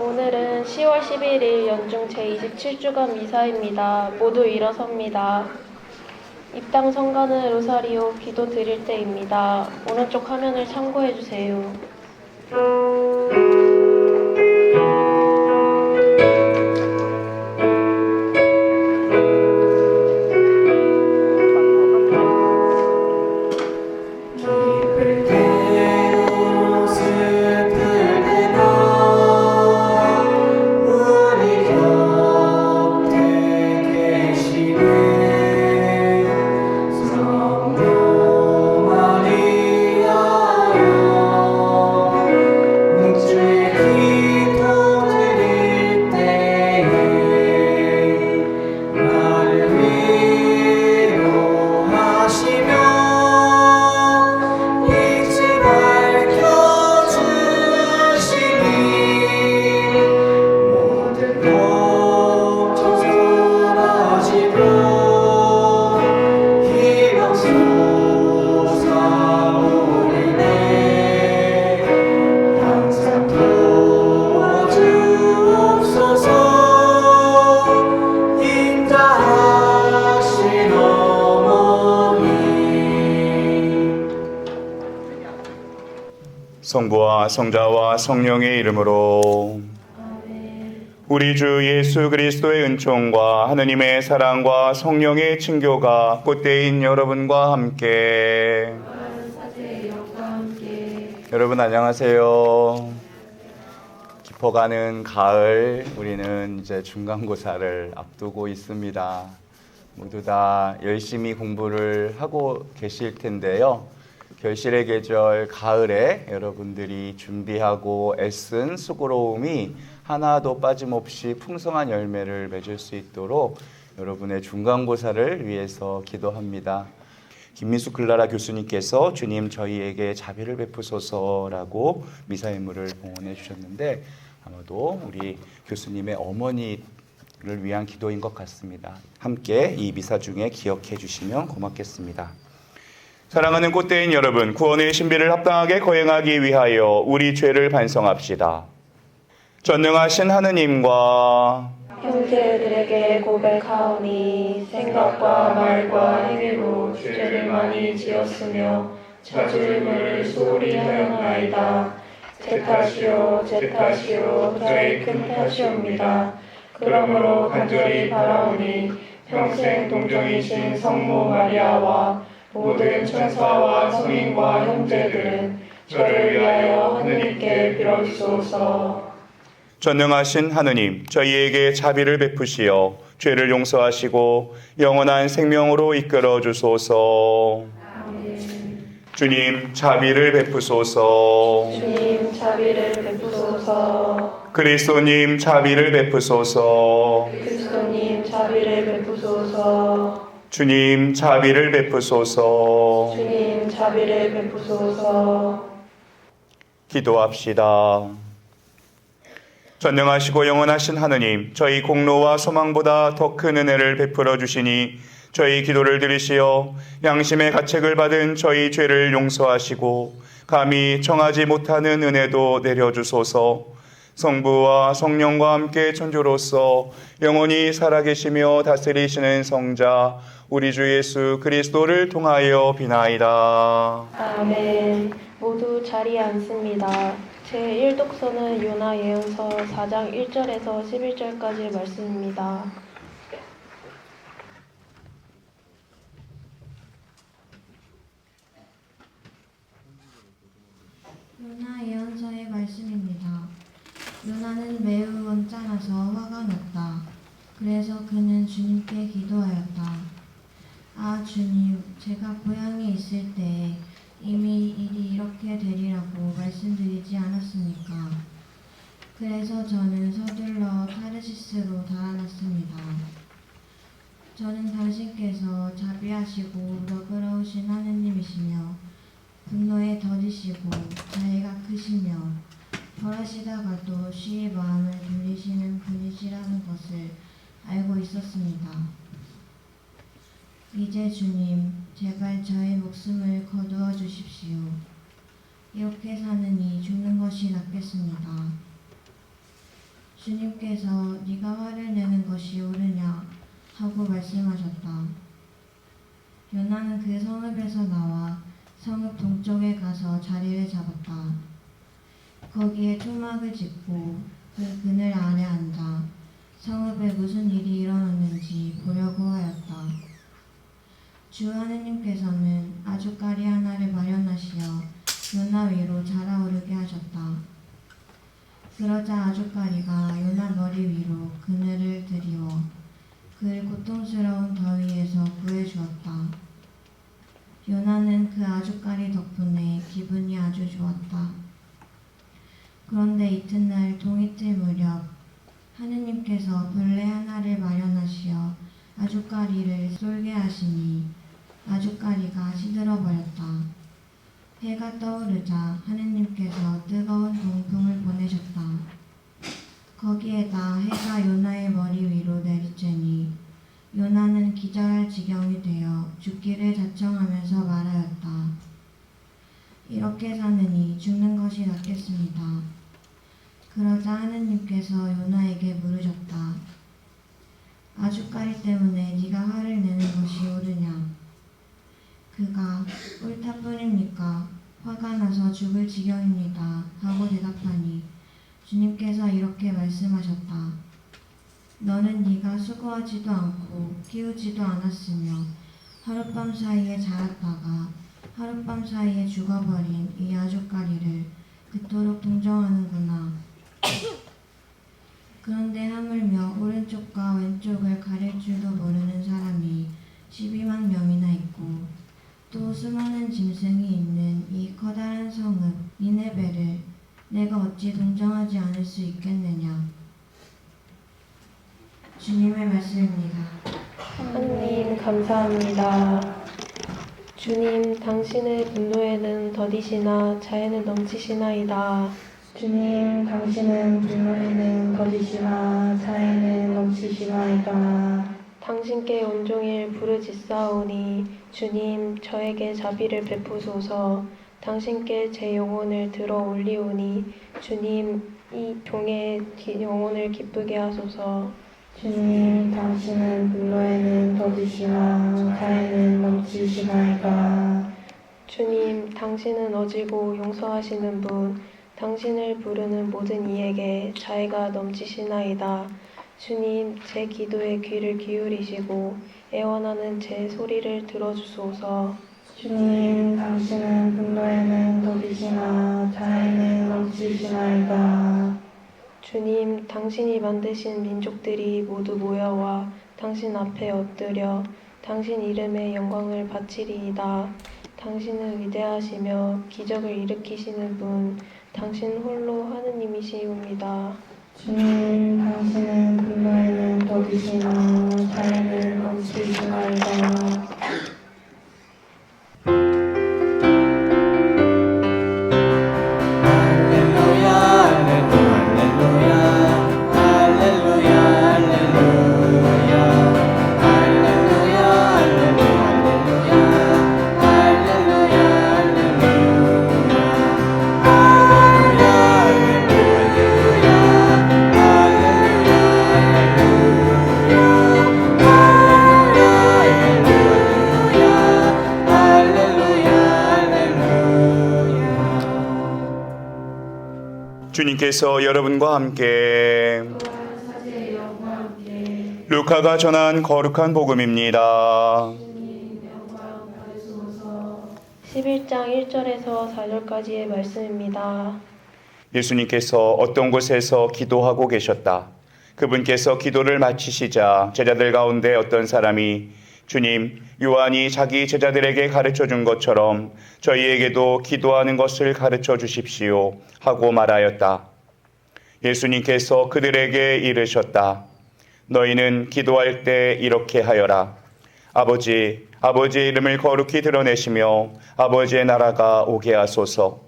오늘은 10월 11일 연중 제27주간 미사입니다. 모두 일어섭니다. 입당 성가는 로사리오 기도 드릴 때입니다. 오른쪽 화면을 참고해 주세요. 성부와 성자와 성령의 이름으로. 우리 주 예수 그리스도의 은총과 하느님의 사랑과 성령의 친교가 꽃대인 여러분과 함께. 여러분 안녕하세요. 깊어가는 가을, 우리는 이제 중간고사를 앞두고 있습니다. 모두 다 열심히 공부를 하고 계실 텐데요. 결실의 계절 가을에 여러분들이 준비하고 애쓴 수고로움이 하나도 빠짐없이 풍성한 열매를 맺을 수 있도록 여러분의 중간고사를 위해서 기도합니다. 김민수 글라라 교수님께서 주님 저희에게 자비를 베푸소서라고 미사의물을 봉헌해 주셨는데 아마도 우리 교수님의 어머니를 위한 기도인 것 같습니다. 함께 이 미사 중에 기억해 주시면 고맙겠습니다. 사랑하는 꽃대인 여러분, 구원의 신비를 합당하게 거행하기 위하여 우리 죄를 반성합시다. 전능하신 하느님과 형제들에게 고백하오니 생각과 말과 행위로 죄를 많이 지었으며 저주를 소홀히 하였나이다. 제 탓이요 제 탓이요 저의 큰 탓이옵니다. 그러므로 간절히 바라오니 평생 동정이신 성모 마리아와 모든 천사와 성인과 형제들은 저를 위하여 하느님께 빌어주소서. 전능하신 하느님, 저희에게 자비를 베푸시어 죄를 용서하시고 영원한 생명으로 이끌어 주소서. 주님, 자비를 베푸소서. 주님, 자비를 베푸소서. 그리스도님, 자비를 베푸소서. 그리스도님, 자비를 베푸소서. 주님, 자비를 베푸소서. 주님, 자비를 베푸소서. 기도합시다. 전능하시고 영원하신 하느님, 저희 공로와 소망보다 더 큰 은혜를 베풀어 주시니 저희 기도를 들으시어 양심의 가책을 받은 저희 죄를 용서하시고 감히 청하지 못하는 은혜도 내려주소서. 성부와 성령과 함께 천주로서 영원히 살아계시며 다스리시는 성자 우리 주 예수 그리스도를 통하여 비나이다. 아멘. 모두 자리에 앉습니다. 제1독서는 요나 예언서 4장 1절에서 11절까지의 말씀입니다. 요나 예언서의 말씀입니다. 요나는 매우 언짢아서 화가 났다. 그래서 그는 주님께 기도하였다. 아 주님, 제가 고향에 있을 때 이미 일이 이렇게 되리라고 말씀드리지 않았습니까? 그래서 저는 서둘러 타르시스로 달아났습니다. 저는 당신께서 자비하시고 너그러우신 하느님이시며 분노에 더디시고 자애가 크시며 벌하시다가도 쉬이 마음을 돌리시는 분이시라는 것을 알고 있었습니다. 이제 주님, 제발 저의 목숨을 거두어 주십시오. 이렇게 사느니 죽는 것이 낫겠습니다. 주님께서 네가 화를 내는 것이 옳으냐 하고 말씀하셨다. 요나는 그 성읍에서 나와 성읍 동쪽에 가서 자리를 잡았다. 거기에 초막을 짓고 그 그늘 아래 앉아 성읍에 무슨 일이 일어났는지 보려고 하였다. 주 하느님께서는 아주까리 하나를 마련하시어 요나 위로 자라오르게 하셨다. 그러자 아주까리가 요나 머리 위로 그늘을 들이워 그를 고통스러운 더위에서 구해주었다. 요나는 그 아주까리 덕분에 기분이 아주 좋았다. 그런데 이튿날 동이틀 무렵 하느님께서 벌레 하나를 마련하시어 아주까리를 쏠게 하시니 아주까리가 시들어버렸다. 해가 떠오르자 하느님께서 뜨거운 동풍을 보내셨다. 거기에다 해가 요나의 머리 위로 내리쬐니 요나는 기절할 지경이 되어 죽기를 자청하면서 말하였다. 이렇게 사느니 죽는 것이 낫겠습니다. 그러자 하느님께서 요나에게 물으셨다. 아주까리 때문에 네가 화를 내는 것이 옳으냐? 그가 옳다 뿐입니까? 화가 나서 죽을 지경입니다. 하고 대답하니 주님께서 이렇게 말씀하셨다. 너는 네가 수고하지도 않고 키우지도 않았으며 하룻밤 사이에 자랐다가 하룻밤 사이에 죽어버린 이 아주까리를 그토록 동정하는구나. 그런데 하물며 오른쪽과 왼쪽을 가릴 줄도 모르는 사람이 12만 명이나 있고 또 수많은 짐승이 있는 이 커다란 성읍 니네베를 내가 어찌 동정하지 않을 수 있겠느냐. 주님의 말씀입니다. 하나님 감사합니다. 주님, 당신의 분노에는 더디시나 자애는 넘치시나이다. 주님, 당신은 분노에는 거짓이나 자애는 넘치시나이다. 당신께 온종일 부르짖사오니 주님, 저에게 자비를 베푸소서. 당신께 제 영혼을 들어 올리오니 주님, 이 종의 영혼을 기쁘게 하소서. 주님, 당신은 분노에는 거짓이나 자애는 넘치시나이다. 주님, 당신은 어지고 용서하시는 분, 당신을 부르는 모든 이에게 자애가 넘치시나이다. 주님, 제 기도에 귀를 기울이시고 애원하는 제 소리를 들어주소서. 주님, 당신은 분노에는 거짓이나 자애는 넘치시나이다. 주님, 당신이 만드신 민족들이 모두 모여와 당신 앞에 엎드려 당신 이름의 영광을 바치리이다. 당신은 위대하시며 기적을 일으키시는 분, 당신 홀로 하느님이시옵니다. 주님, 당신은 분노에는 거짓이나 자애는 넘치시나이다. 주님께서 여러분과 함께 루카가 전한 거룩한 복음입니다. 11장 1절에서 4절까지의 말씀입니다. 예수님께서 어떤 곳에서 기도하고 계셨다. 그분께서 기도를 마치시자 제자들 가운데 어떤 사람이 주님, 요한이 자기 제자들에게 가르쳐 준 것처럼 저희에게도 기도하는 것을 가르쳐 주십시오 하고 말하였다. 예수님께서 그들에게 이르셨다. 너희는 기도할 때 이렇게 하여라. 아버지의 이름을 거룩히 드러내시며 아버지의 나라가 오게 하소서.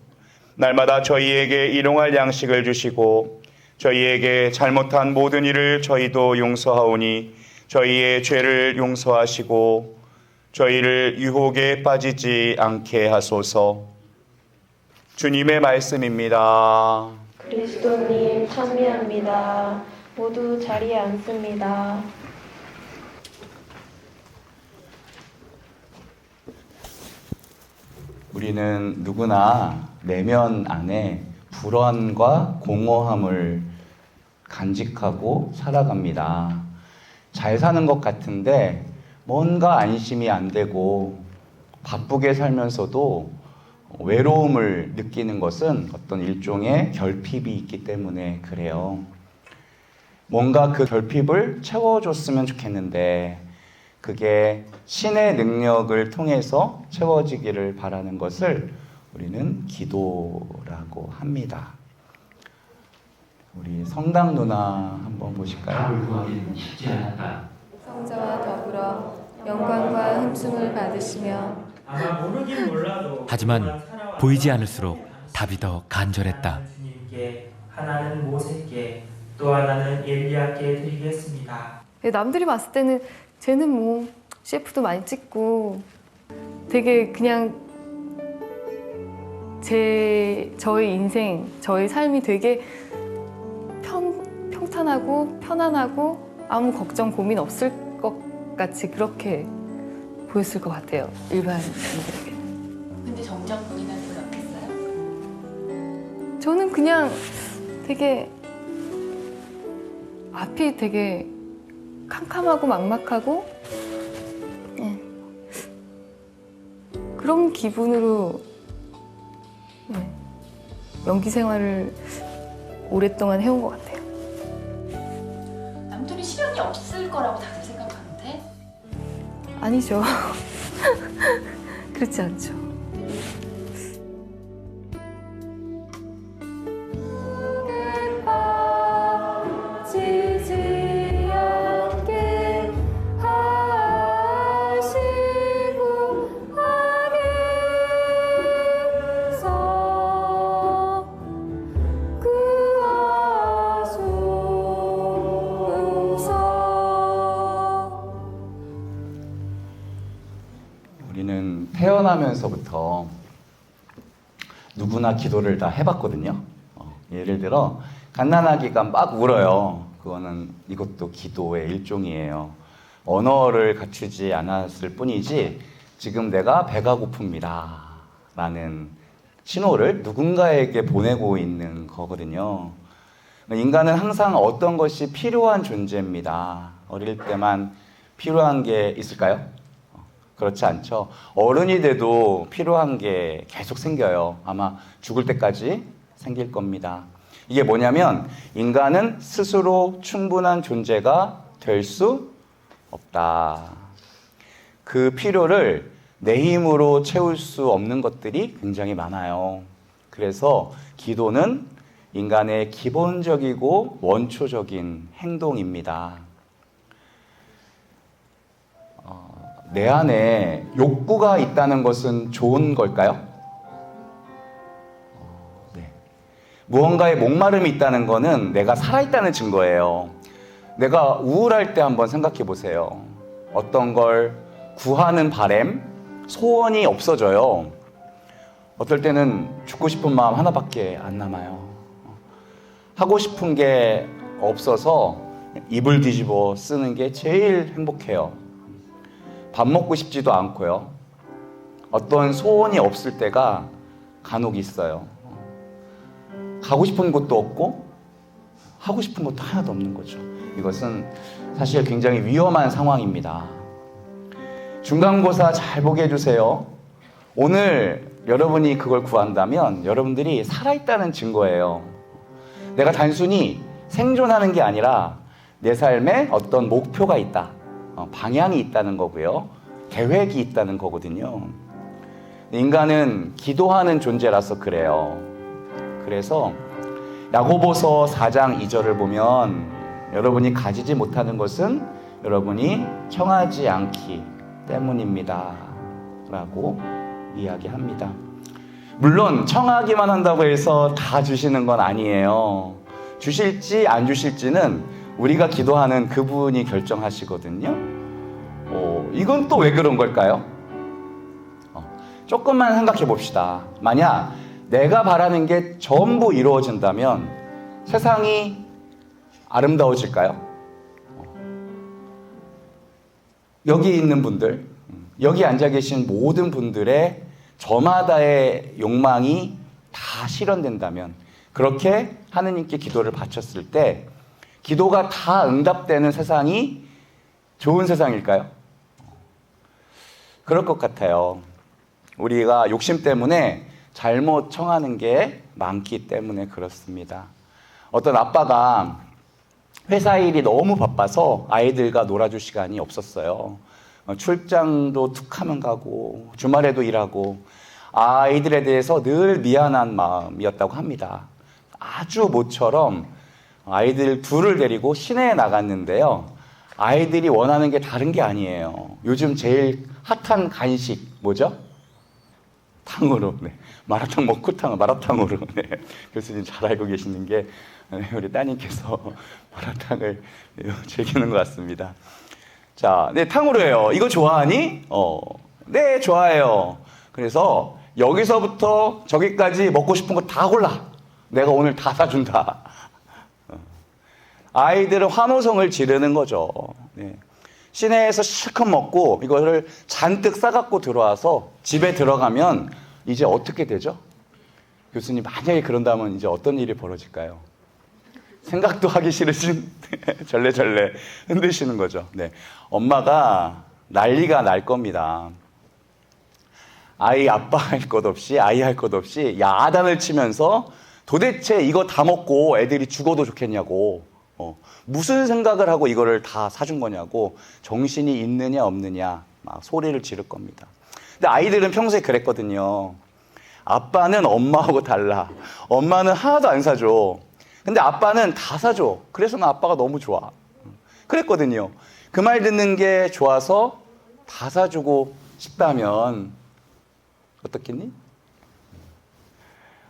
날마다 저희에게 일용할 양식을 주시고 저희에게 잘못한 모든 일을 저희도 용서하오니 저희의 죄를 용서하시고 저희를 유혹에 빠지지 않게 하소서. 주님의 말씀입니다. 그리스도님 찬미합니다. 모두 자리에 앉습니다. 우리는 누구나 내면 안에 불안과 공허함을 간직하고 살아갑니다. 잘 사는 것 같은데 뭔가 안심이 안 되고 바쁘게 살면서도 외로움을 느끼는 것은 어떤 일종의 결핍이 있기 때문에 그래요. 뭔가 그 결핍을 채워줬으면 좋겠는데 그게 신의 능력을 통해서 채워지기를 바라는 것을 우리는 기도라고 합니다. 우리 성당 누나 한번 보실까요? 답을 구하기는 쉽지 않았다. 성자와 더불어 영광과 흠숭을 받으시며 아마 모르긴 몰라도 하지만 보이지 않을수록 답이 더 간절했다. 주님께, 하나는 모세께, 또 하나는 엘리야께 드리겠습니다. 남들이 봤을 때는 쟤는 뭐 CF도 많이 찍고 되게 그냥 저의 인생, 저의 삶이 되게 평탄하고 편안하고 아무 걱정 고민 없을 것 같이 그렇게 보였을 것 같아요, 일반인들에게. 근데 정작 본인한테는 어땠어요? 저는 그냥 되게 앞이 되게 캄캄하고 막막하고 그런 기분으로 연기 생활을 오랫동안 해온 것 같아요. 남들이 시련이 없을 거라고 다들 생각하는데 아니죠. 그렇지 않죠. 우리는 태어나면서부터 누구나 기도를 다 해봤거든요. 예를 들어 갓난아기가 막 울어요. 그거는 이것도 기도의 일종이에요. 언어를 갖추지 않았을 뿐이지 지금 내가 배가 고픕니다 라는 신호를 누군가에게 보내고 있는 거거든요. 인간은 항상 어떤 것이 필요한 존재입니다. 어릴 때만 필요한 게 있을까요? 그렇지 않죠. 어른이 돼도 필요한 게 계속 생겨요. 아마 죽을 때까지 생길 겁니다. 이게 뭐냐면 인간은 스스로 충분한 존재가 될 수 없다. 그 필요를 내 힘으로 채울 수 없는 것들이 굉장히 많아요. 그래서 기도는 인간의 기본적이고 원초적인 행동입니다. 내 안에 욕구가 있다는 것은 좋은 걸까요? 네. 무언가에 목마름이 있다는 것은 내가 살아있다는 증거예요. 내가 우울할 때 한번 생각해 보세요. 어떤 걸 구하는 바람, 소원이 없어져요. 어떨 때는 죽고 싶은 마음 하나밖에 안 남아요. 하고 싶은 게 없어서 입을 뒤집어 쓰는 게 제일 행복해요. 밥 먹고 싶지도 않고요. 어떤 소원이 없을 때가 간혹 있어요. 가고 싶은 곳도 없고 하고 싶은 것도 하나도 없는 거죠. 이것은 사실 굉장히 위험한 상황입니다. 중간고사 잘 보게 해주세요. 오늘 여러분이 그걸 구한다면 여러분들이 살아있다는 증거예요. 내가 단순히 생존하는 게 아니라 내 삶에 어떤 목표가 있다. 방향이 있다는 거고요. 계획이 있다는 거거든요. 인간은 기도하는 존재라서 그래요. 그래서 야고보서 4장 2절을 보면 여러분이 가지지 못하는 것은 여러분이 청하지 않기 때문입니다. 라고 이야기합니다. 물론 청하기만 한다고 해서 다 주시는 건 아니에요. 주실지 안 주실지는 우리가 기도하는 그분이 결정하시거든요. 이건 또 왜 그런 걸까요? 조금만 생각해 봅시다. 만약 내가 바라는 게 전부 이루어진다면 세상이 아름다워질까요? 여기 있는 분들, 여기 앉아 계신 모든 분들의 저마다의 욕망이 다 실현된다면, 그렇게 하느님께 기도를 바쳤을 때 기도가 다 응답되는 세상이 좋은 세상일까요? 그럴 것 같아요. 우리가 욕심 때문에 잘못 청하는 게 많기 때문에 그렇습니다. 어떤 아빠가 회사 일이 너무 바빠서 아이들과 놀아줄 시간이 없었어요. 출장도 툭 하면 가고 주말에도 일하고 아이들에 대해서 늘 미안한 마음이었다고 합니다. 아주 모처럼 아이들 둘을 데리고 시내에 나갔는데요. 아이들이 원하는 게 다른 게 아니에요. 요즘 제일 핫한 간식 뭐죠? 탕후루. 네. 마라탕 먹고 마라탕으로. 네. 교수님 잘 알고 계시는 게 우리 따님께서 마라탕을 즐기는 것 같습니다. 자, 네, 탕후루예요. 이거 좋아하니? 네, 좋아해요. 그래서 여기서부터 저기까지 먹고 싶은 거 다 골라. 내가 오늘 다 사준다. 아이들은 환호성을 지르는 거죠. 네. 시내에서 실컷 먹고 이거를 잔뜩 싸갖고 들어와서 집에 들어가면 이제 어떻게 되죠? 교수님, 만약에 그런다면 이제 어떤 일이 벌어질까요? 생각도 하기 싫으신 절레절레 흔드시는 거죠. 네. 엄마가 난리가 날 겁니다. 아이 아빠 할 것 없이, 아이 할 것 없이 야단을 치면서 도대체 이거 다 먹고 애들이 죽어도 좋겠냐고, 무슨 생각을 하고 이거를 다 사준 거냐고, 정신이 있느냐 없느냐 막 소리를 지를 겁니다. 근데 아이들은 평소에 그랬거든요. 아빠는 엄마하고 달라. 엄마는 하나도 안 사줘. 근데 아빠는 다 사줘. 그래서 난 아빠가 너무 좋아. 그랬거든요. 그 말 듣는 게 좋아서 다 사주고 싶다면 어떻겠니?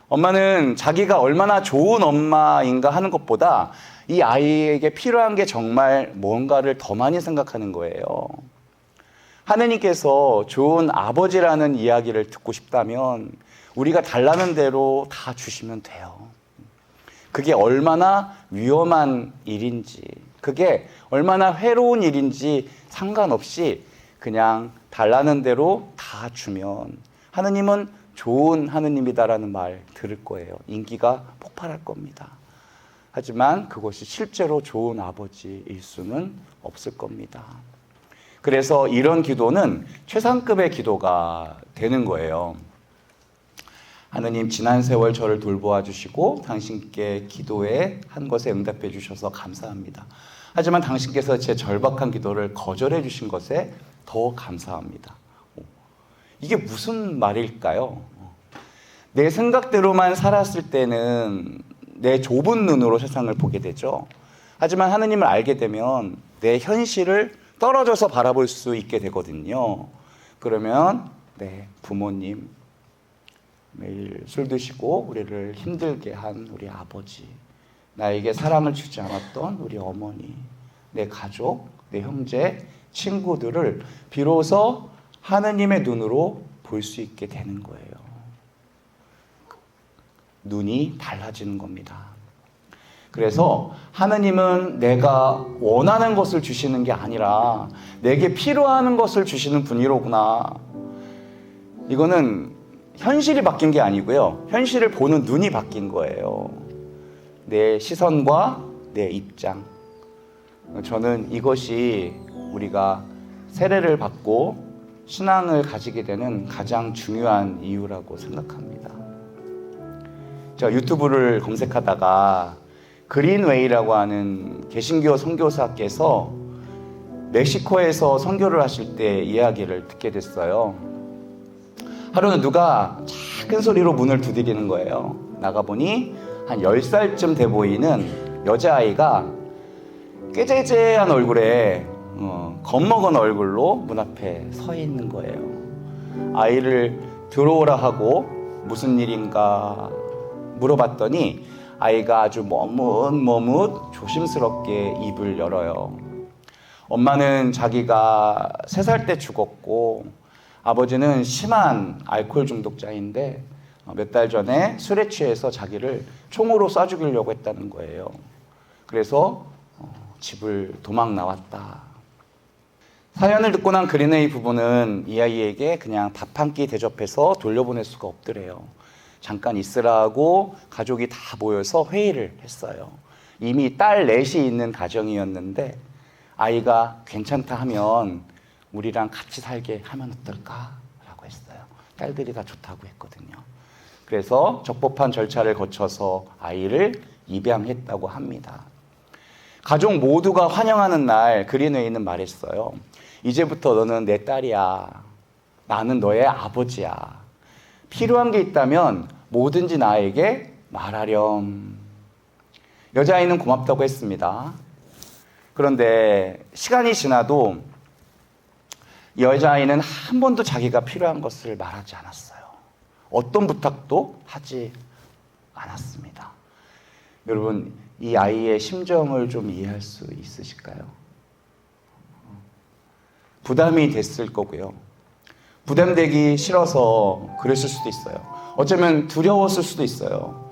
엄마는 자기가 얼마나 좋은 엄마인가 하는 것보다 이 아이에게 필요한 게 정말 뭔가를 더 많이 생각하는 거예요. 하느님께서 좋은 아버지라는 이야기를 듣고 싶다면 우리가 달라는 대로 다 주시면 돼요. 그게 얼마나 위험한 일인지, 그게 얼마나 괴로운 일인지 상관없이 그냥 달라는 대로 다 주면 하느님은 좋은 하느님이다라는 말 들을 거예요. 인기가 폭발할 겁니다. 하지만 그것이 실제로 좋은 아버지일 수는 없을 겁니다. 그래서 이런 기도는 최상급의 기도가 되는 거예요. 하느님, 지난 세월 저를 돌보아 주시고 당신께 기도에 한 것에 응답해 주셔서 감사합니다. 하지만 당신께서 제 절박한 기도를 거절해 주신 것에 더 감사합니다. 이게 무슨 말일까요? 내 생각대로만 살았을 때는 내 좁은 눈으로 세상을 보게 되죠. 하지만 하느님을 알게 되면 내 현실을 떨어져서 바라볼 수 있게 되거든요. 그러면 네, 부모님, 매일 술 드시고 우리를 힘들게 한 우리 아버지, 나에게 사랑을 주지 않았던 우리 어머니, 내 가족, 내 형제, 친구들을 비로소 하느님의 눈으로 볼 수 있게 되는 거예요. 눈이 달라지는 겁니다. 그래서 하느님은 내가 원하는 것을 주시는 게 아니라 내게 필요한 것을 주시는 분이로구나. 이거는 현실이 바뀐 게 아니고요. 현실을 보는 눈이 바뀐 거예요. 내 시선과 내 입장. 저는 이것이 우리가 세례를 받고 신앙을 가지게 되는 가장 중요한 이유라고 생각합니다. 제가 유튜브를 검색하다가 그린웨이라고 하는 개신교 선교사께서 멕시코에서 선교를 하실 때 이야기를 듣게 됐어요. 하루는 누가 작은 소리로 문을 두드리는 거예요. 나가보니 한 10살쯤 돼 보이는 여자아이가 꾀재재한 얼굴에 겁먹은 얼굴로 문 앞에 서 있는 거예요. 아이를 들어오라 하고 무슨 일인가 물어봤더니 아이가 아주 머뭇머뭇 조심스럽게 입을 열어요. 엄마는 자기가 3살 때 죽었고 아버지는 심한 알코올 중독자인데 몇 달 전에 술에 취해서 자기를 총으로 쏴 죽이려고 했다는 거예요. 그래서 집을 도망 나왔다. 사연을 듣고 난 그린웨이 부부는 이 아이에게 그냥 밥 한 끼 대접해서 돌려보낼 수가 없더래요. 잠깐 있으라고 가족이 다 모여서 회의를 했어요. 이미 딸 넷이 있는 가정이었는데 아이가 괜찮다 하면 우리랑 같이 살게 하면 어떨까? 라고 했어요. 딸들이 다 좋다고 했거든요. 그래서 적법한 절차를 거쳐서 아이를 입양했다고 합니다. 가족 모두가 환영하는 날 그린웨이는 말했어요. 이제부터 너는 내 딸이야. 나는 너의 아버지야. 필요한 게 있다면 뭐든지 나에게 말하렴. 여자아이는 고맙다고 했습니다. 그런데 시간이 지나도 여자아이는 한 번도 자기가 필요한 것을 말하지 않았어요. 어떤 부탁도 하지 않았습니다. 여러분, 이 아이의 심정을 좀 이해할 수 있으실까요? 부담이 됐을 거고요. 부담되기 싫어서 그랬을 수도 있어요. 어쩌면 두려웠을 수도 있어요.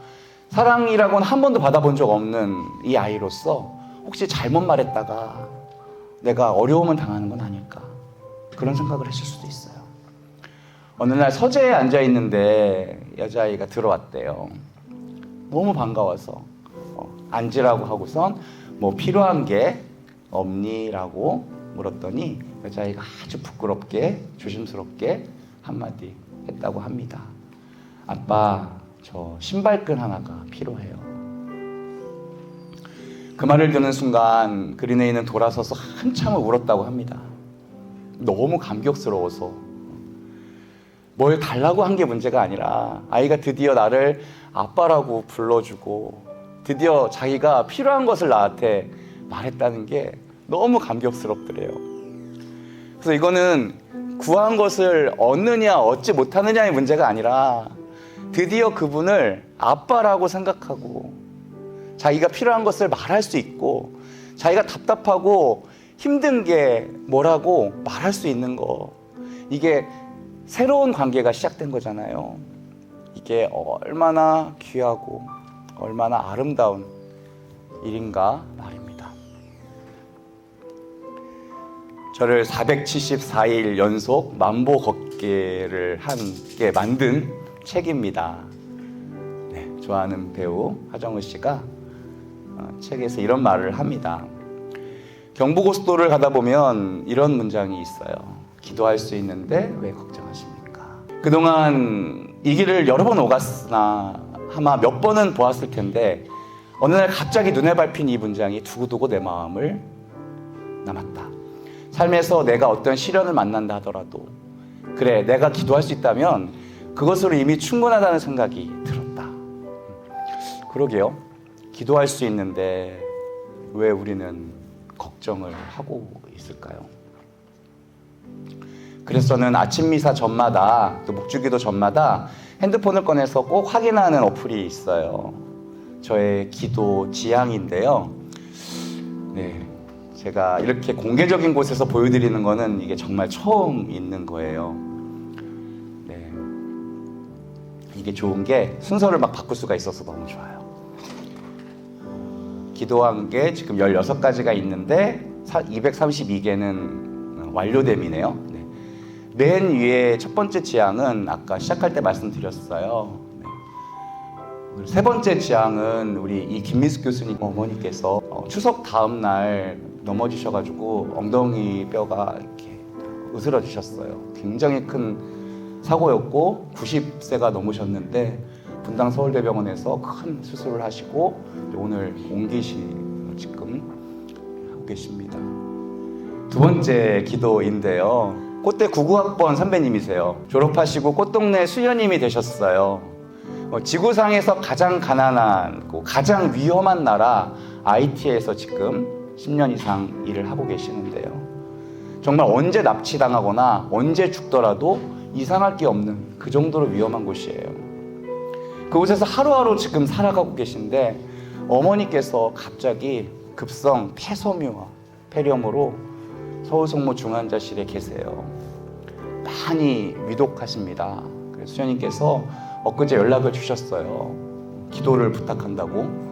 사랑이라고는 한 번도 받아본 적 없는 이 아이로서 혹시 잘못 말했다가 내가 어려움을 당하는 건 아닐까, 그런 생각을 했을 수도 있어요. 어느 날 서재에 앉아 있는데 여자아이가 들어왔대요. 너무 반가워서 앉으라고 하고선 뭐 필요한 게 없니? 라고 물었더니 여자아이가 아주 부끄럽게 조심스럽게 한마디 했다고 합니다. 아빠, 저 신발끈 하나가 필요해요. 그 말을 듣는 순간 그린웨이는 돌아서서 한참을 울었다고 합니다. 너무 감격스러워서. 뭘 달라고 한 게 문제가 아니라 아이가 드디어 나를 아빠라고 불러주고 드디어 자기가 필요한 것을 나한테 말했다는 게 너무 감격스럽더래요. 그래서 이거는 구한 것을 얻느냐 얻지 못하느냐의 문제가 아니라 드디어 그분을 아빠라고 생각하고 자기가 필요한 것을 말할 수 있고 자기가 답답하고 힘든 게 뭐라고 말할 수 있는 거, 이게 새로운 관계가 시작된 거잖아요. 이게 얼마나 귀하고 얼마나 아름다운 일인가 말입니다. 저를 474일 연속 만보 걷기를 함께 만든 책입니다. 네, 좋아하는 배우 하정우 씨가 책에서 이런 말을 합니다. 경부고속도로를 가다 보면 이런 문장이 있어요. 기도할 수 있는데 왜 걱정하십니까? 그동안 이 길을 여러 번 오갔으나 아마 몇 번은 보았을 텐데 어느 날 갑자기 눈에 밟힌 이 문장이 두고두고 내 마음을 남았다. 삶에서 내가 어떤 시련을 만난다 하더라도 그래, 내가 기도할 수 있다면 그것으로 이미 충분하다는 생각이 들었다. 그러게요. 기도할 수 있는데 왜 우리는 걱정을 하고 있을까요? 그래서 저는 아침 미사 전마다 또 묵주기도 전마다 핸드폰을 꺼내서 꼭 확인하는 어플이 있어요. 저의 기도 지향인데요. 네, 제가 이렇게 공개적인 곳에서 보여드리는 거는 이게 정말 처음 있는 거예요. 네, 이게 좋은 게 순서를 막 바꿀 수가 있어서 너무 좋아요. 기도한 게 지금 16가지가 있는데 232개는 완료됨이네요. 네. 맨 위에 첫 번째 지향은 아까 시작할 때 말씀드렸어요. 네. 세 번째 지향은 우리 이 김미숙 교수님 어머니께서 추석 다음 날 넘어지셔가지고 엉덩이 뼈가 이렇게 으스러지셨어요. 굉장히 큰 사고였고 90세가 넘으셨는데 분당 서울대병원에서 큰 수술을 하시고 오늘 옮기시고 지금 하고 계십니다. 두 번째 기도인데요. 꽃대 99학번 선배님이세요. 졸업하시고 꽃동네 수녀님이 되셨어요. 지구상에서 가장 가난하고 가장 위험한 나라 IT에서 지금 10년 이상 일을 하고 계시는데요. 정말 언제 납치당하거나 언제 죽더라도 이상할 게 없는 그 정도로 위험한 곳이에요. 그곳에서 하루하루 지금 살아가고 계신데 어머니께서 갑자기 급성 폐섬유와 폐렴으로 서울성모 중환자실에 계세요. 많이 위독하십니다. 그래서 수녀님께서 엊그제 연락을 주셨어요. 기도를 부탁한다고.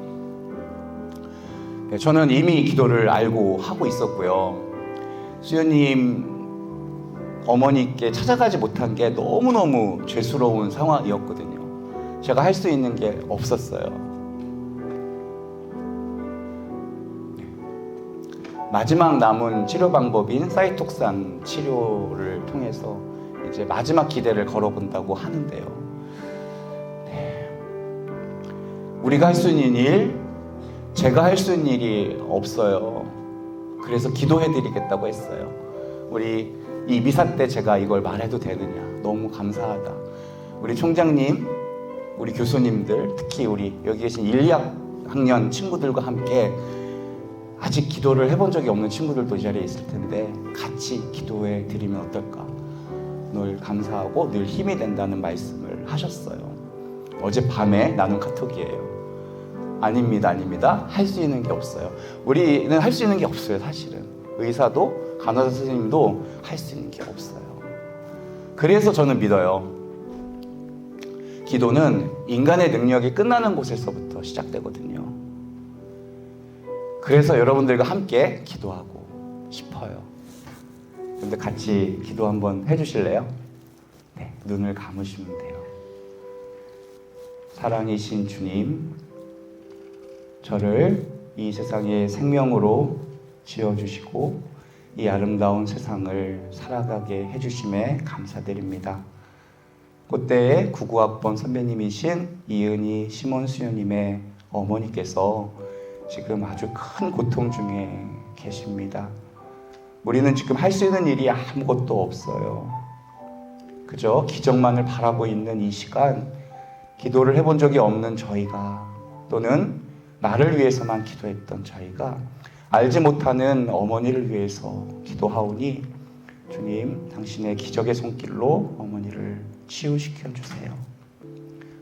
네, 저는 이미 기도를 알고 하고 있었고요. 수연님 어머니께 찾아가지 못한 게 너무너무 죄스러운 상황이었거든요. 제가 할 수 있는 게 없었어요. 마지막 남은 치료 방법인 사이톡산 치료를 통해서 이제 마지막 기대를 걸어본다고 하는데요. 네. 우리가 할 수 있는 일, 제가 할 수 있는 일이 없어요. 그래서 기도해드리겠다고 했어요. 우리 이 미사 때 제가 이걸 말해도 되느냐, 너무 감사하다. 우리 총장님, 우리 교수님들, 특히 우리 여기 계신 1, 2학년 친구들과 함께 아직 기도를 해본 적이 없는 친구들도 이 자리에 있을 텐데 같이 기도해 드리면 어떨까? 늘 감사하고 늘 힘이 된다는 말씀을 하셨어요. 어젯밤에 나눈 카톡이에요. 아닙니다. 할 수 있는 게 없어요. 우리는 할 수 있는 게 없어요, 사실은. 의사도 간호사 선생님도 할 수 있는 게 없어요. 그래서 저는 믿어요. 기도는 인간의 능력이 끝나는 곳에서부터 시작되거든요. 그래서 여러분들과 함께 기도하고 싶어요. 그런데 같이 기도 한번 해주실래요? 네, 눈을 감으시면 돼요. 사랑이신 주님, 저를 이 세상의 생명으로 지어주시고 이 아름다운 세상을 살아가게 해주심에 감사드립니다. 그때의 99학번 선배님이신 이은희 시몬수녀님의 어머니께서 지금 아주 큰 고통 중에 계십니다. 우리는 지금 할 수 있는 일이 아무것도 없어요. 그저 기적만을 바라고 있는 이 시간, 기도를 해본 적이 없는 저희가, 또는 나를 위해서만 기도했던 저희가 알지 못하는 어머니를 위해서 기도하오니 주님, 당신의 기적의 손길로 어머니를 치유시켜 주세요.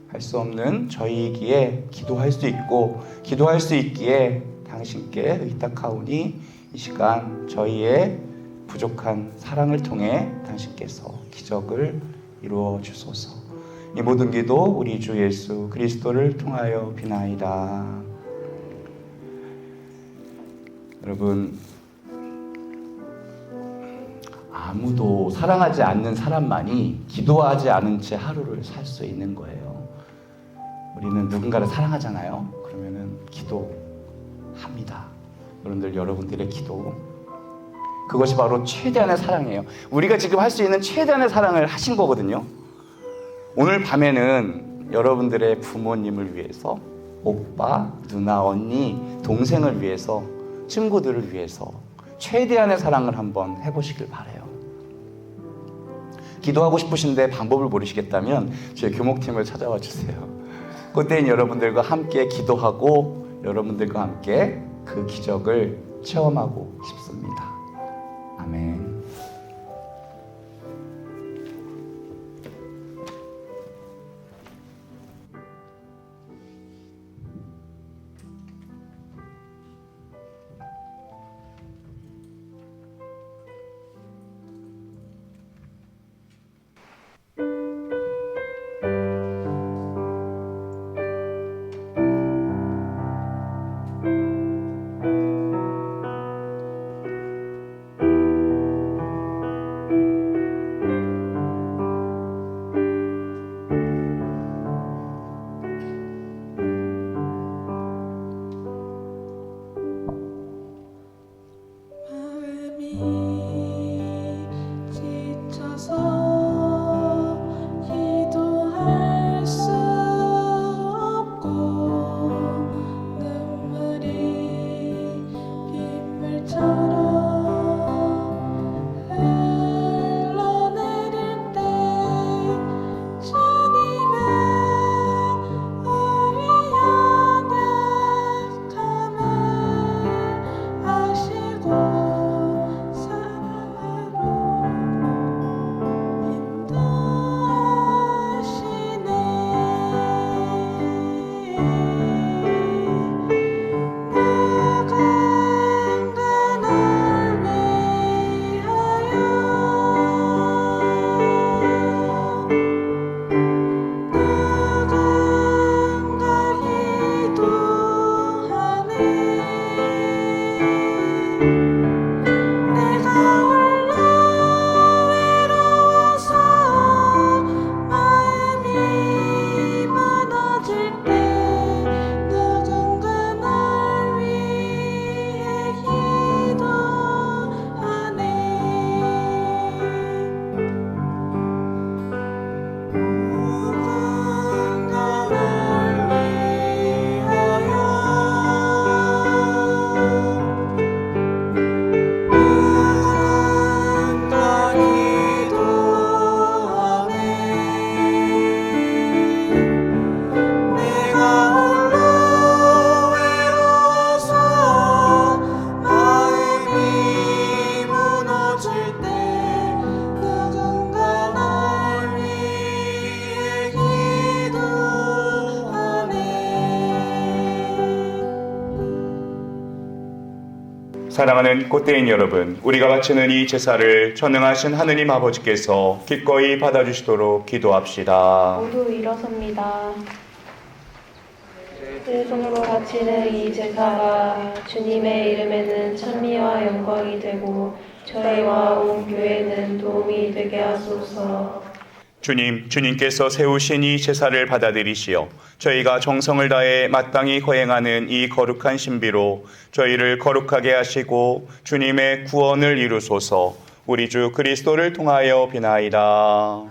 할 수 없는 저희이기에 기도할 수 있고 기도할 수 있기에 당신께 의탁하오니 이 시간 저희의 부족한 사랑을 통해 당신께서 기적을 이루어 주소서. 이 모든 기도 우리 주 예수 그리스도를 통하여 비나이다. 여러분, 아무도 사랑하지 않는 사람만이 기도하지 않은 채 하루를 살 수 있는 거예요. 우리는 누군가를 사랑하잖아요. 그러면은 기도합니다. 여러분들의 기도, 그것이 바로 최대한의 사랑이에요. 우리가 지금 할 수 있는 최대한의 사랑을 하신 거거든요. 오늘 밤에는 여러분들의 부모님을 위해서, 오빠, 누나, 언니, 동생을 위해서, 친구들을 위해서 최대한의 사랑을 한번 해보시길 바라요. 기도하고 싶으신데 방법을 모르시겠다면 저희 교목팀을 찾아와 주세요. 그때는 여러분들과 함께 기도하고 여러분들과 함께 그 기적을 체험하고 싶습니다. 아멘. 사랑하는 꽃대인 여러분, 우리가 바치는 이 제사를 전능하신 하느님 아버지께서 기꺼이 받아주시도록 기도합시다. 모두 일어섭니다. 내 손으로 바치는 이 제사가 주님의 이름에는 찬미와 영광이 되고 저희와 온 교회는 도움이 되게 하소서. 주님께서 세우신 이 제사를 받아들이시어 저희가 정성을 다해 마땅히 거행하는 이 거룩한 신비로 저희를 거룩하게 하시고 주님의 구원을 이루소서. 우리 주 그리스도를 통하여 비나이다.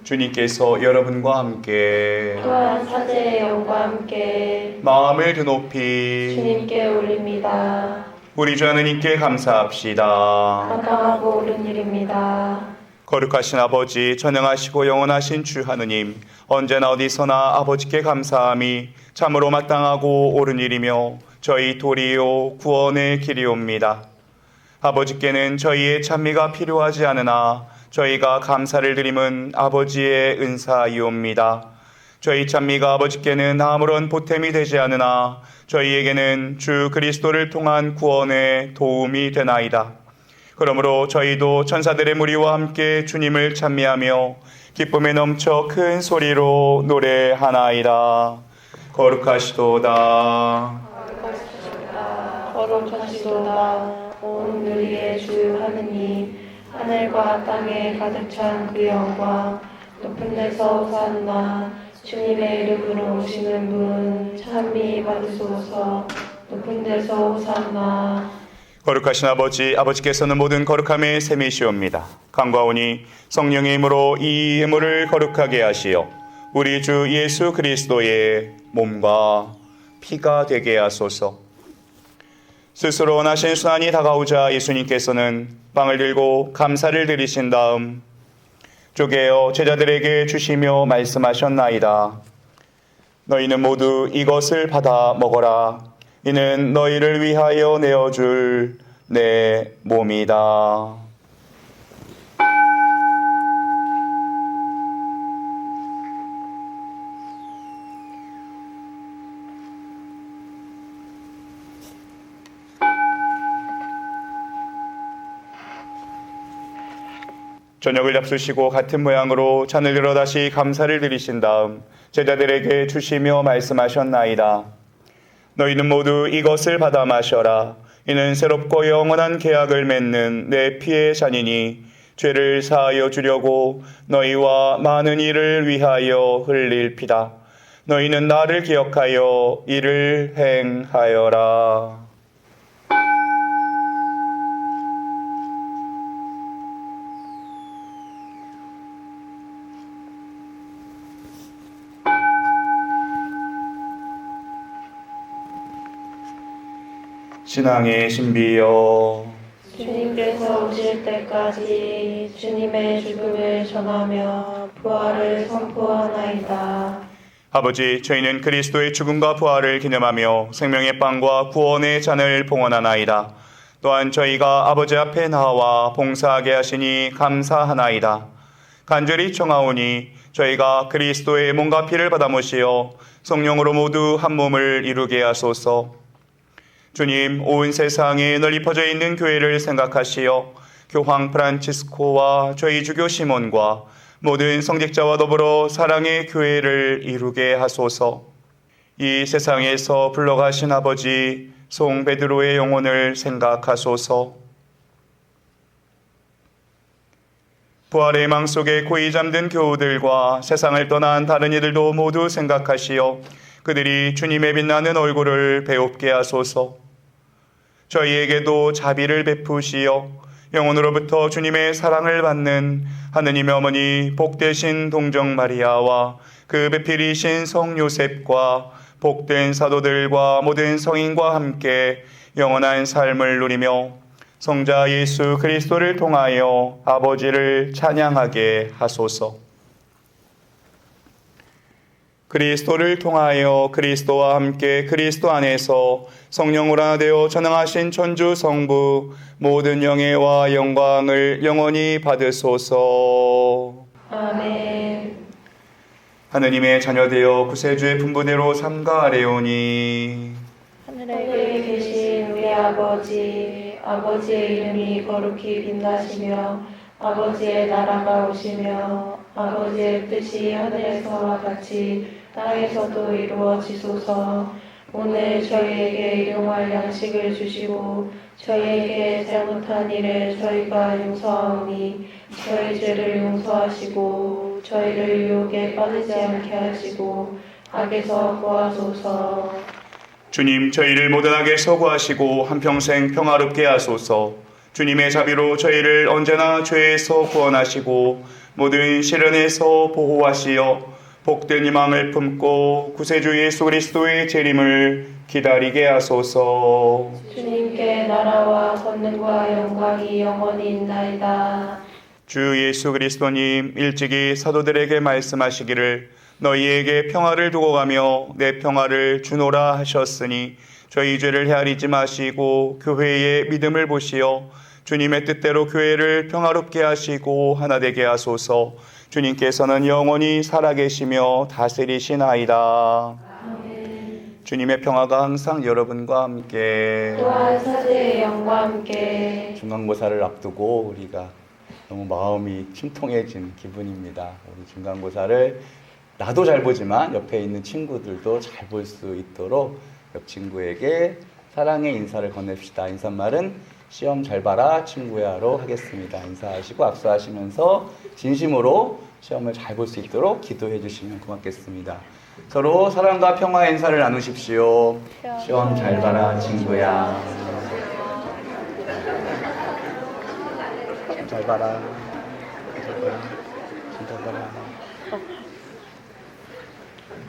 주님께서 여러분과 함께 또한 사제의 영과 함께 마음을 드높이 주님께 올립니다. 우리 주 하느님께 감사합시다. 마땅하고 옳은 일입니다. 거룩하신 아버지, 전능하시고 영원하신 주 하느님, 언제나 어디서나 아버지께 감사함이 참으로 마땅하고 옳은 일이며 저희 도리요 구원의 길이옵니다. 아버지께는 저희의 찬미가 필요하지 않으나 저희가 감사를 드림은 아버지의 은사이옵니다. 저희 찬미가 아버지께는 아무런 보탬이 되지 않으나 저희에게는 주 그리스도를 통한 구원의 도움이 되나이다. 그러므로 저희도 천사들의 무리와 함께 주님을 찬미하며 기쁨에 넘쳐 큰 소리로 노래하나이다. 거룩하시도다. 거룩하시도다. 온 누리의 주 하느님, 하늘과 땅에 가득 찬 그 영광, 높은 데서 호산나, 주님의 이름으로 오시는 분 찬미 받으소서. 높은 데서 호산나. 거룩하신 아버지, 아버지께서는 모든 거룩함의 셈이시옵니다. 간과오니 성령의 힘으로 이 예물을 거룩하게 하시어 우리 주 예수 그리스도의 몸과 피가 되게 하소서. 스스로 원하신 순환이 다가오자 예수님께서는 빵을 들고 감사를 드리신 다음 쪼개어 제자들에게 주시며 말씀하셨나이다. 너희는 모두 이것을 받아 먹어라. 이는 너희를 위하여 내어줄 내 몸이다. 저녁을 잡수시고 같은 모양으로 잔을 들어 다시 감사를 드리신 다음 제자들에게 주시며 말씀하셨나이다. 너희는 모두 이것을 받아 마셔라. 이는 새롭고 영원한 계약을 맺는 내 피의 잔이니 죄를 사하여 주려고 너희와 많은 이를 위하여 흘릴 피다. 너희는 나를 기억하여 이를 행하여라. 신앙의 신비여, 주님께서 오실 때까지 주님의 죽음을 전하며 부활을 선포하나이다. 아버지, 저희는 그리스도의 죽음과 부활을 기념하며 생명의 빵과 구원의 잔을 봉헌하나이다. 또한 저희가 아버지 앞에 나와 봉사하게 하시니 감사하나이다. 간절히 청하오니 저희가 그리스도의 몸과 피를 받아 모시어 성령으로 모두 한 몸을 이루게 하소서. 주님, 온 세상에 널리 퍼져 있는 교회를 생각하시어 교황 프란치스코와 저희 주교 시몬과 모든 성직자와 더불어 사랑의 교회를 이루게 하소서. 이 세상에서 불러가신 아버지 송 베드로의 영혼을 생각하소서. 부활의 망 속에 고이 잠든 교우들과 세상을 떠난 다른 이들도 모두 생각하시어 그들이 주님의 빛나는 얼굴을 배웁게 하소서. 저희에게도 자비를 베푸시어 영혼으로부터 주님의 사랑을 받는 하느님의 어머니 복되신 동정 마리아와 그 배필이신 성 요셉과 복된 사도들과 모든 성인과 함께 영원한 삶을 누리며 성자 예수 그리스도를 통하여 아버지를 찬양하게 하소서. 그리스도를 통하여 그리스도와 함께 그리스도 안에서 성령으로 하나 되어 전능하신 천주 성부 모든 영예와 영광을 영원히 받으소서. 아멘. 하느님의 자녀되어 구세주의 분부대로 삼가하려니 하늘에 계신 우리 아버지 아버지, 아버지의 이름이 거룩히 빛나시며 아버지의 나라가 오시며 아버지의 뜻이 하늘에서와 같이 땅에서도 이루어지소서. 오늘 저희에게 일용할 양식을 주시고 저희에게 잘못한 일을 저희가 용서하오니 저희 죄를 용서하시고 저희를 유혹에 빠지지 않게 하시고 악에서 구하소서. 주님, 저희를 모든 악에서 구하시고 한평생 평화롭게 하소서. 주님의 자비로 저희를 언제나 죄에서 구원하시고 모든 시련에서 보호하시어 복된 희망을 품고 구세주 예수 그리스도의 재림을 기다리게 하소서. 주님께 나라와 권능과 영광이 영원히 있나이다. 주 예수 그리스도님, 일찍이 사도들에게 말씀하시기를 너희에게 평화를 두고 가며 내 평화를 주노라 하셨으니 저희 죄를 헤아리지 마시고 교회의 믿음을 보시어 주님의 뜻대로 교회를 평화롭게 하시고 하나 되게 하소서. 주님께서는 영원히 살아계시며 다스리시나이다. 주님의 평화가 항상 여러분과 함께. 또한 사제의 영과 함께. 중간고사를 앞두고 우리가 너무 마음이 침통해진 기분입니다. 우리 중간고사를 나도 잘 보지만 옆에 있는 친구들도 잘 볼 수 있도록 옆 친구에게 사랑의 인사를 건넵시다. 인사말은 시험 잘 봐라 친구야로 하겠습니다. 인사하시고 악수하시면서 진심으로 시험을 잘 볼 수 있도록 기도해 주시면 고맙겠습니다. 서로 사랑과 평화의 인사를 나누십시오. 시험 잘 봐라 친구야. 잘 봐라. 잘 봐라.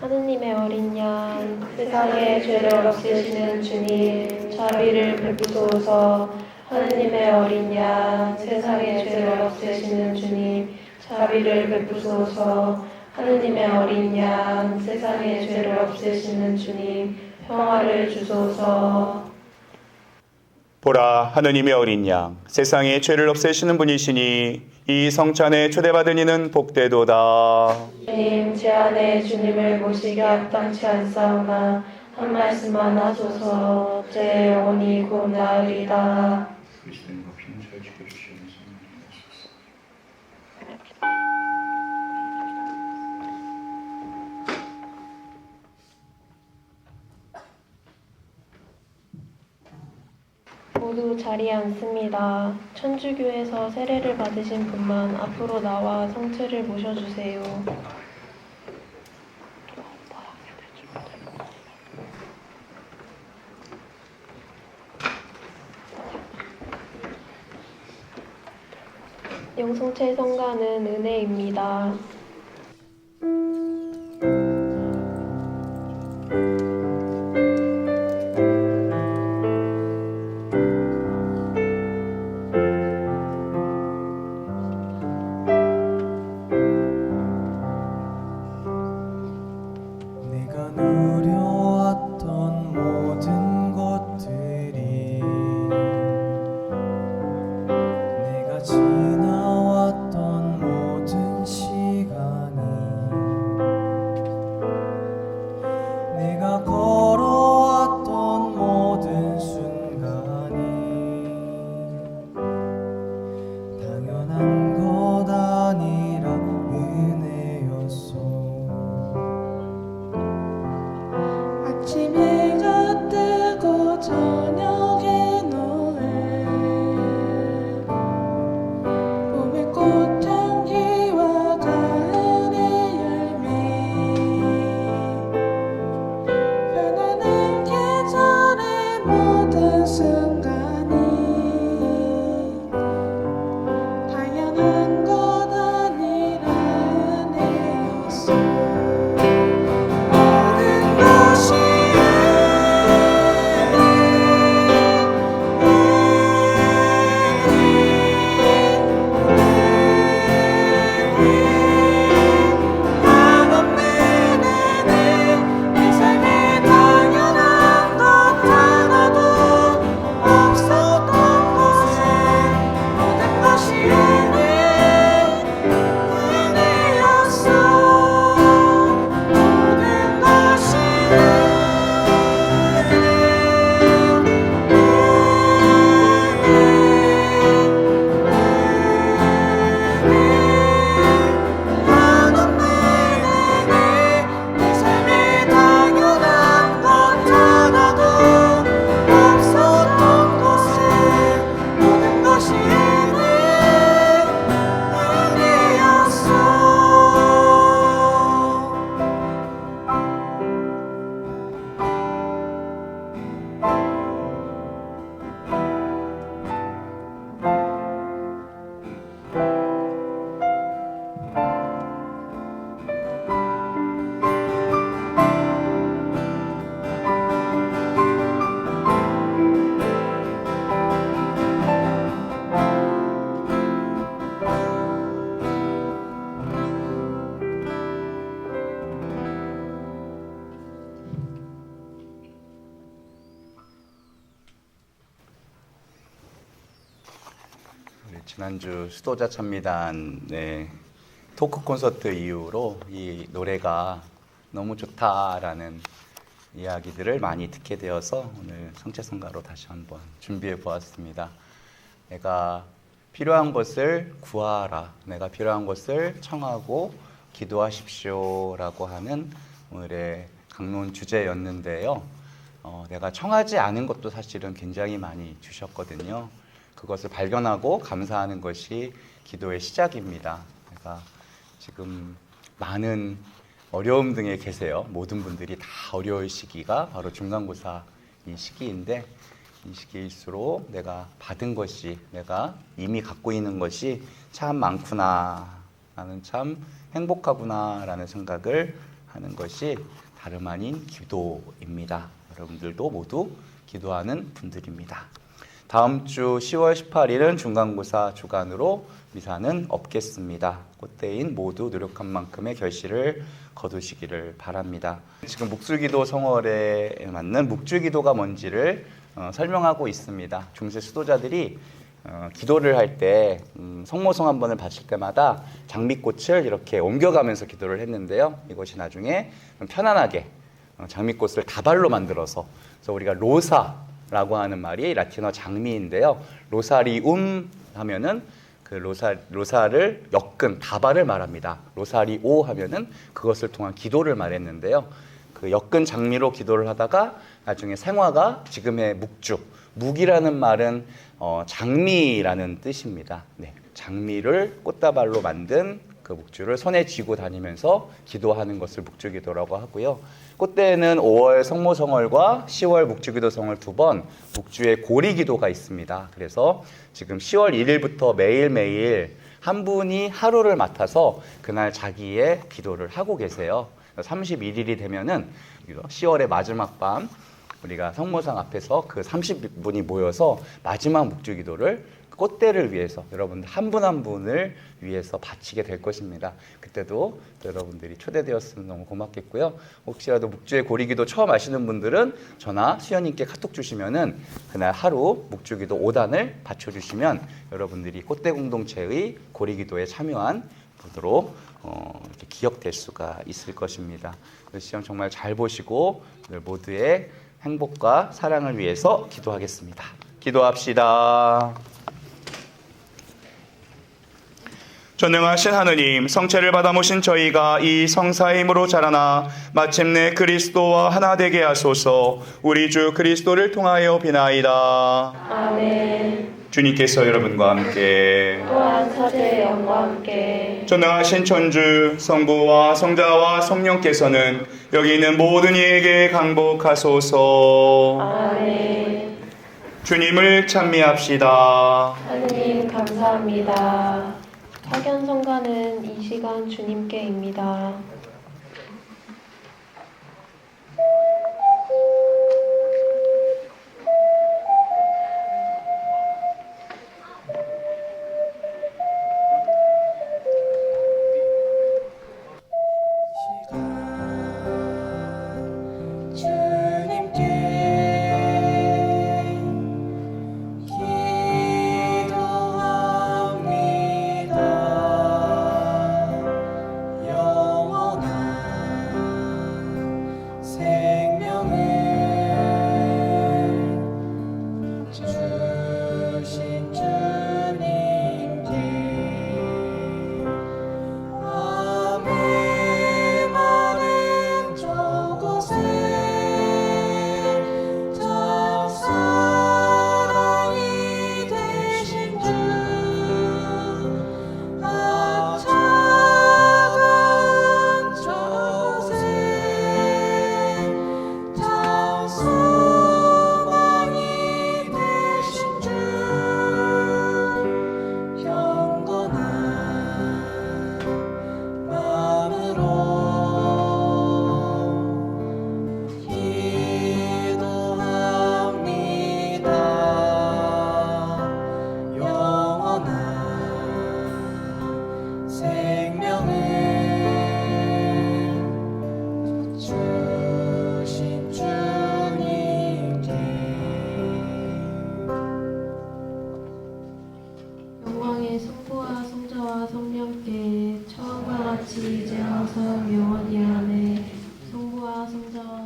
하느님의 어린 양, 세상의 죄를 없애시는 주님, 자비를 베푸소서. 하느님의 어린 양, 세상의 죄를 없애시는 주님, 자비를 베푸소서. 하느님의 어린 양, 세상의 죄를 없애시는 주님, 평화를 주소서. 보라, 하느님의 어린 양, 세상의 죄를 없애시는 분이시니 이 성찬에 초대받은 이는 복되도다. 주님, 제 안에 주님을 모시기 합당치 않사오나 한 말씀만 하소서. 제 영혼이 곧 나으리다. 모두 자리에 앉습니다. 천주교에서 세례를 받으신 분만 앞으로 나와 성체를 모셔주세요. 영성체 성가는 은혜입니다. 지나왔던 모든 시간 지난주 수도자 찬미단의 토크 콘서트 이후로 이 노래가 너무 좋다라는 이야기들을 많이 듣게 되어서 오늘 성체성가로 다시 한번 준비해 보았습니다. 내가 필요한 것을 구하라, 내가 필요한 것을 청하고 기도하십시오 라고 하는 오늘의 강론 주제였는데요. 내가 청하지 않은 것도 사실은 굉장히 많이 주셨거든요. 그것을 발견하고 감사하는 것이 기도의 시작입니다. 내가 지금 많은 어려움 등에 계세요. 모든 분들이 다 어려울 시기가 바로 중간고사 이 시기인데, 이 시기일수록 내가 받은 것이, 내가 이미 갖고 있는 것이 참 많구나, 나는 참 행복하구나 라는 생각을 하는 것이 다름 아닌 기도입니다. 여러분들도 모두 기도하는 분들입니다. 다음 주 10월 18일은 중간고사 주간으로 미사는 없겠습니다. 그때인 모두 노력한 만큼의 결실을 거두시기를 바랍니다. 지금 묵주기도 성월에 맞는 묵주기도가 뭔지를 설명하고 있습니다. 중세 수도자들이 기도를 할 때 성모성 한 번을 바칠 때마다 장미꽃을 이렇게 옮겨가면서 기도를 했는데요. 이것이 나중에 편안하게 장미꽃을 다발로 만들어서, 그래서 우리가 로사라고 하는 말이 라틴어 장미인데요. 로사리움 하면은 그 로사를 엮은 다발을 말합니다. 로사리오 하면은 그것을 통한 기도를 말했는데요. 그 엮은 장미로 기도를 하다가 나중에 생화가 지금의 묵주, 묵이라는 말은 장미라는 뜻입니다. 네, 장미를 꽃다발로 만든 그 묵주를 손에 쥐고 다니면서 기도하는 것을 묵주기도라고 하고요. 그때는 5월 성모성월과 10월 묵주기도성월 2번 묵주의 고리기도가 있습니다. 그래서 지금 10월 1일부터 매일매일 한 분이 하루를 맡아서 그날 자기의 기도를 하고 계세요. 31일이 되면은 10월의 마지막 밤 우리가 성모상 앞에서 그 30분이 모여서 마지막 묵주기도를 꽃대를 위해서, 여러분들 한 분 한 분을 위해서 바치게 될 것입니다. 그때도 여러분들이 초대되었으면 너무 고맙겠고요. 혹시라도 묵주의 고리기도 처음 하시는 분들은 저나 수연님께 카톡 주시면은 그날 하루 묵주기도 5단을 바쳐주시면 여러분들이 꽃대 공동체의 고리기도에 참여한 분으로 이렇게 기억될 수가 있을 것입니다. 시험 정말 잘 보시고 오늘 모두의 행복과 사랑을 위해서 기도하겠습니다. 기도합시다. 전능하신 하느님, 성체를 받아 모신 저희가 이 성사의 힘으로 자라나 마침내 그리스도와 하나 되게 하소서. 우리 주 그리스도를 통하여 비나이다. 아멘. 주님께서 여러분과 함께, 또한 사제의 영과 함께 전능하신 천주 성부와 성자와 성령께서는 여기 있는 모든 이에게 강복하소서. 아멘. 주님을 찬미합시다. 하느님 감사합니다. 학연 성가는 이 시간 주님께입니다. 영원 만왕의 성부와 성자와 성령께 처음과 같이 이제 항상 영원히 아멘. 성부와 성자와